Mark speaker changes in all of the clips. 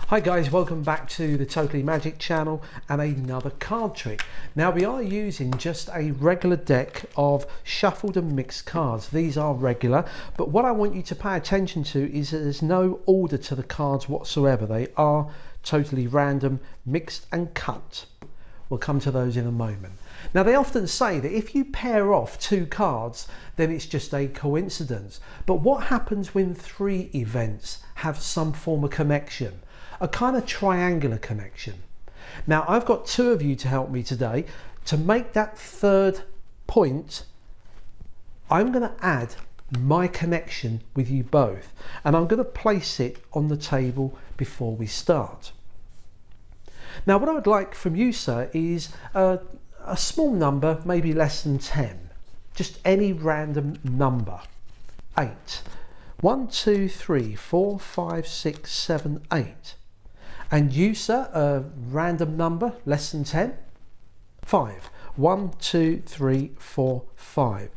Speaker 1: Hi guys, welcome back to the Totally Magic channel and another card trick. Now we are using just a regular deck of shuffled and mixed cards. These are regular, but what I want you to pay attention to is that there's no order to the cards whatsoever. They are totally random, mixed and cut. We'll come to those in a moment. Now they often say that if you pair off two cards, then it's just a coincidence. But what happens when three events have some form of connection? A kind of triangular connection. Now I've got two of you to help me today. To make that third point, I'm going to add my connection with you both, and I'm going to place it on the table before we start. Now what I would like from you, sir, is a small number, maybe less than 10. Just any random number. 8. 1, 2, 3, 4, 5, 6, 7, 8. And you, sir, a random number, less than 10? 5. 1, 2, 3, 4, 5.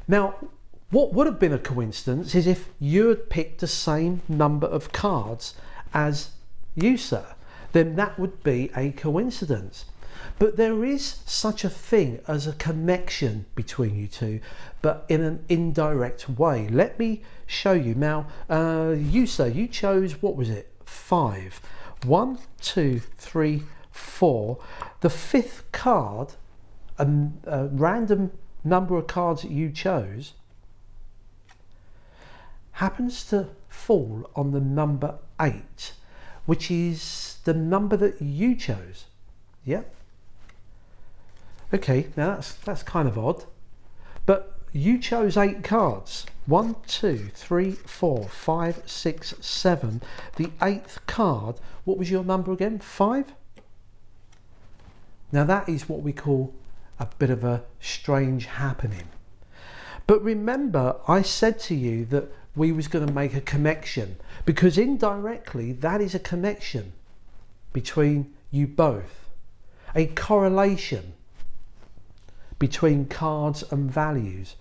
Speaker 1: Now, what would have been a coincidence is if you had picked the same number of cards as you, sir. Then that would be a coincidence. But there is such a thing as a connection between you two, but in an indirect way. Let me show you. Now, you, sir, you chose, what was it? 5. 1, 2, 3, 4. The fifth card, a random number of cards that you chose, happens to fall on the number 8, which is the number that you chose. Yeah. Okay, now that's kind of odd, but you chose 8 cards. 1, 2, 3, 4, 5, 6, 7. The 8th card, what was your number again? 5? Now that is what we call a bit of a strange happening. But remember, I said to you that we was going to make a connection, because indirectly that is a connection between you both. A correlation between cards and values.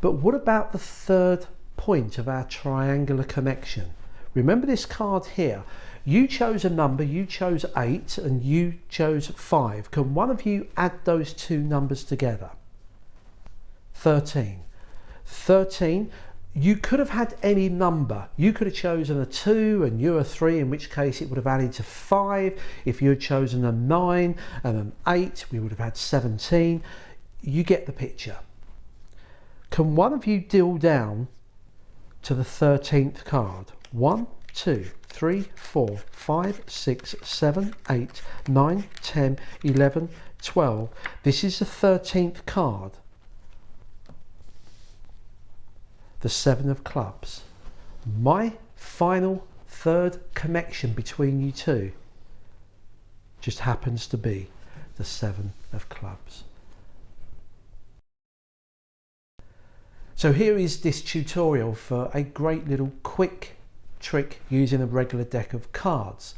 Speaker 1: But what about the third point of our triangular connection? Remember this card here. You chose a number, you chose 8 and you chose 5. Can one of you add those two numbers together? 13. 13. You could have had any number. You could have chosen a 2 and you a 3, in which case it would have added to 5. If you had chosen a 9 and an 8, we would have had 17. You get the picture. Can one of you deal down to the 13th card? 1, 2, 3, 4, 5, 6, 7, 8, 9, 10, 11, 12. This is the 13th card. The 7 of clubs. My final third connection between you two just happens to be the 7 of clubs. So here is this tutorial for a great little quick trick using a regular deck of cards.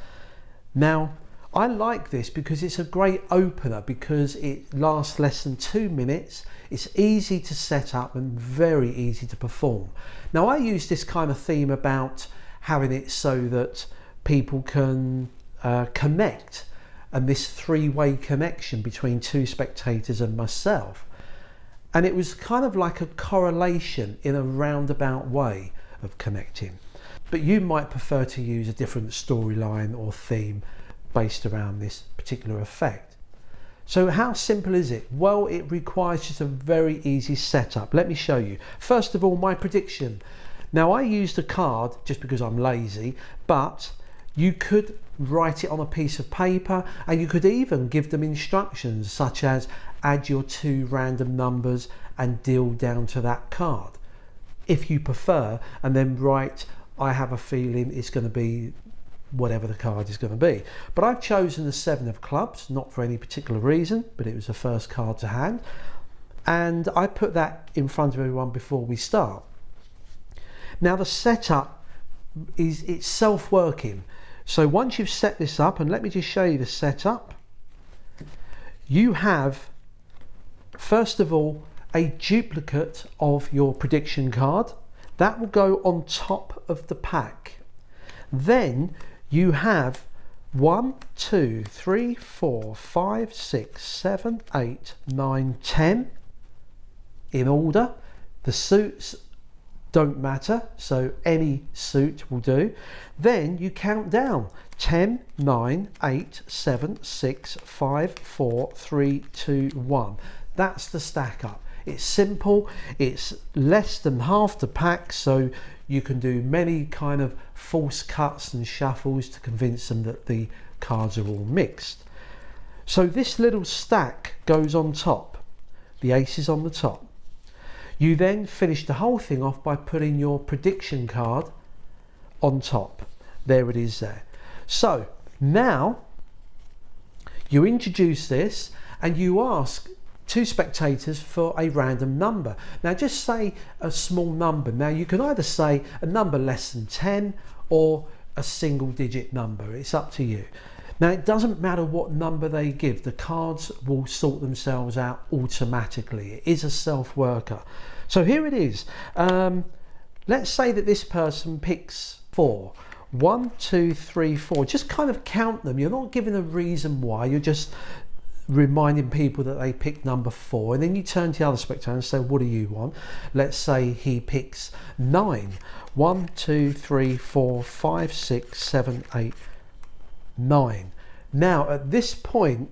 Speaker 1: Now I like this because it's a great opener, because it lasts less than 2 minutes. It's easy to set up and very easy to perform. Now I use this kind of theme about having it so that people can connect, and this three-way connection between two spectators and myself. And it was kind of like a correlation in a roundabout way of connecting. But you might prefer to use a different storyline or theme based around this particular effect. So how simple is it? Well, it requires just a very easy setup. Let me show you. First of all, my prediction. Now I used a card just because I'm lazy, but you could write it on a piece of paper, and you could even give them instructions such as add your 2 random numbers and deal down to that card if you prefer, and then write, I have a feeling it's going to be whatever the card is going to be. But I've chosen the 7 of clubs, not for any particular reason, but it was the first card to hand, and I put that in front of everyone before we start. Now the setup it's self-working. So once you've set this up, and let me just show you the setup, you have first of all a duplicate of your prediction card that will go on top of the pack. Then you have 1, 2, 3, 4, 5, 6, 7, 8, 9, 10 in order. The suits don't matter, so any suit will do. Then you count down 10, 9, 8, 7, 6, 5, 4, 3, 2, 1. That's the stack up. It's simple, it's less than half the pack, so you can do many kind of false cuts and shuffles to convince them that the cards are all mixed. So this little stack goes on top, the ace is on the top. You then finish the whole thing off by putting your prediction card on top. There it is there. So now you introduce this and you ask two spectators for a random number. Now just say a small number. Now you can either say a number less than 10 or a single digit number. It's up to you. Now it doesn't matter what number they give, the cards will sort themselves out automatically. It is a self-worker. So here it is. Let's say that this person picks 4. 1, 2, 3, 4. Just kind of count them. You're not giving a reason why, you're just reminding people that they picked number 4, and then you turn to the other spectator and say, what do you want? Let's say he picks 9. 1, 2, 3, 4, 5, 6, 7, 8, 9. Now at this point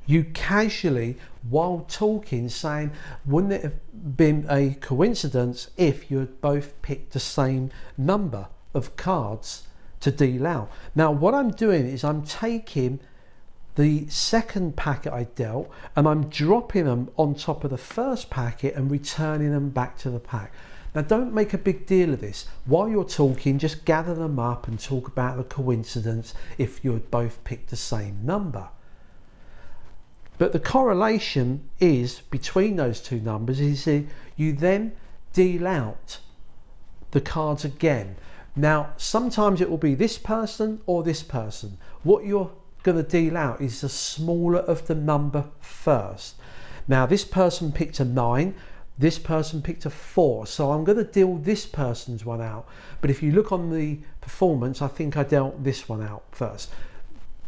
Speaker 1: you casually, while talking, saying, wouldn't it have been a coincidence if you had both picked the same number of cards to deal out? Now what I'm doing is I'm taking the second packet I dealt and I'm dropping them on top of the first packet and returning them back to the pack. Now don't make a big deal of this. While you're talking, just gather them up and talk about the coincidence if you had both picked the same number. But the correlation is between those two numbers is you then deal out the cards again. Now sometimes it will be this person or this person. What you're going to deal out is the smaller of the number first. Now this person picked a 9, this person picked a 4, so I'm going to deal this person's one out. But if you look on the performance, I think I dealt this one out first.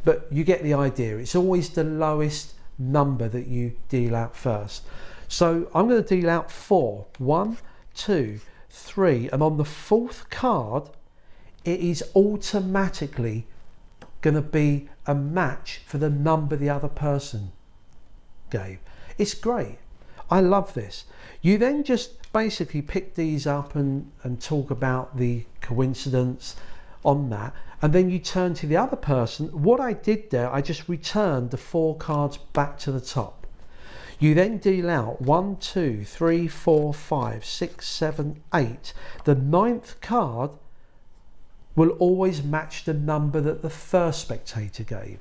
Speaker 1: But you get the idea. It's always the lowest number that you deal out first. So I'm going to deal out 4. 1, 2, 3, and on the fourth card it is automatically going to be a match for the number the other person gave. It's great. I love this. You then just basically pick these up and talk about the coincidence on that, and then you turn to the other person. What I did there, I just returned the 4 cards back to the top. You then deal out 1, 2, 3, 4, 5, 6, 7, 8. The 9th card will always match the number that the first spectator gave,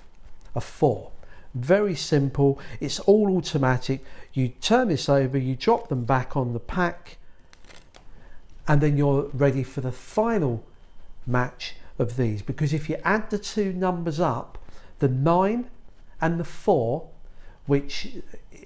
Speaker 1: a 4. Very simple, it's all automatic. You turn this over, you drop them back on the pack, and then you're ready for the final match of these. Because if you add the two numbers up, the 9 and the 4, which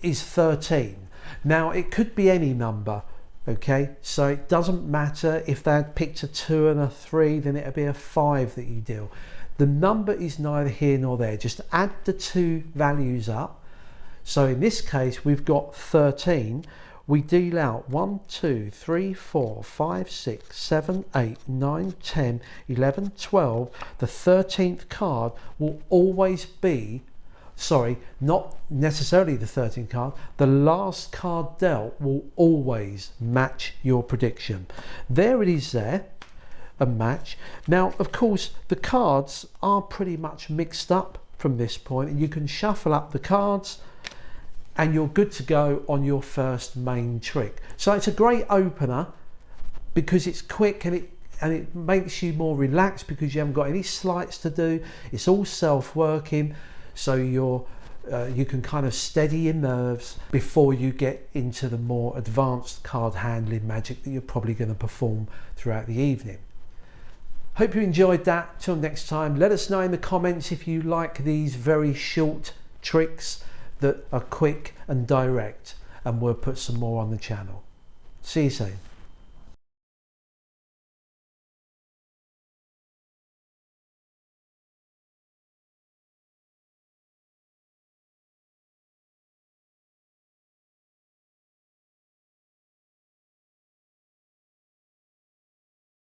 Speaker 1: is 13. Now it could be any number, okay, so it doesn't matter if they had picked a 2 and a 3, then it'll be a 5 that you deal. The number is neither here nor there, just add the two values up. So in this case we've got 13. We deal out 1, 2, 3, 4, 5, 6, 7, 8, 9, 10, 11, 12. The 13th card will always be, sorry, not necessarily the 13th card, the last card dealt will always match your prediction. There it is there, a match. Now of course the cards are pretty much mixed up from this point, and you can shuffle up the cards and you're good to go on your first main trick. So it's a great opener because it's quick and it makes you more relaxed because you haven't got any sleights to do. It's all self-working, so you can kind of steady your nerves before you get into the more advanced card handling magic that you're probably going to perform throughout the evening. Hope you enjoyed that. Till next time, let us know in the comments if you like these very short tricks that are quick and direct, and we'll put some more on the channel. See you soon.